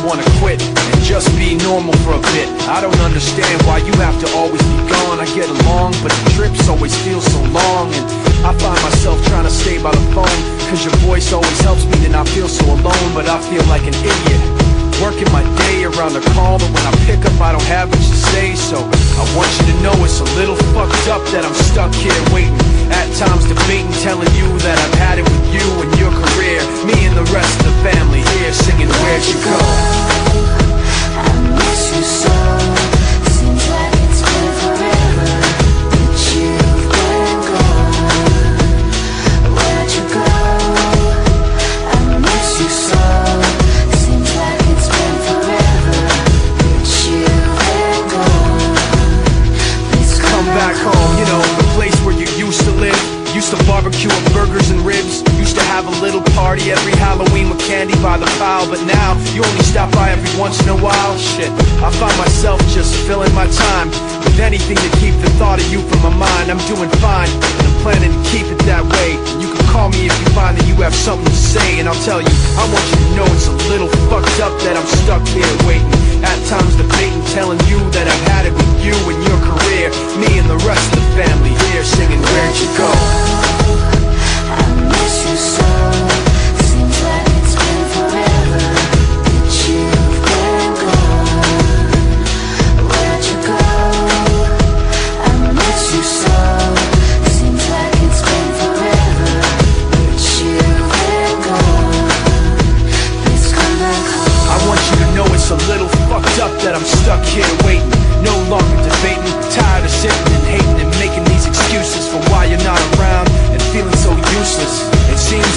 wanna quit and just be normal for a bit. I don't understand why you have to always be gone. I get along, but the trips always feel so long. And I find myself trying to stay by the phone, cause your voice always helps me to not feel so alone. But I feel like an idiot, working my day around the call, but when I pick up I don't have much to say. So I want you to know it's a little fucked up that I'm stuck here waiting, at times debating, telling you that I've had it with you and your career. Me and the rest of the family here singing Where'd You Go? I miss you so. Seems like it's been forever that you've been gone. Where'd you go? I miss you so. Seems like it's been forever that you've been gone. Please come back home, you know, the place where you used to live. Used to barbecue with burgers and ribs. Used to have a little party every Halloween with candy by the pile. But now, you only stop by every once in a while. Shit, I find myself just filling my time with anything to keep the thought of you from my mind. I'm doing fine, and I'm planning to keep it that way. You can call me if you find that you have something to say, and I'll tell you, I want you to know it's a little fucked up that I'm stuck here waiting, at times debating, telling you that I've had it with you and your career. Me and the rest of the family here singing Where'd You Go? I miss you so. Seems like it's been forever that you've been gone. Where'd you go? I miss you so. Seems like it's been forever that you've been gone. Please come back home. I want you to know it's a little fucked up that I'm stuck here waiting, no longer debating, tired of sitting and hating and making these excuses for why you're not around and feeling so useless. It seems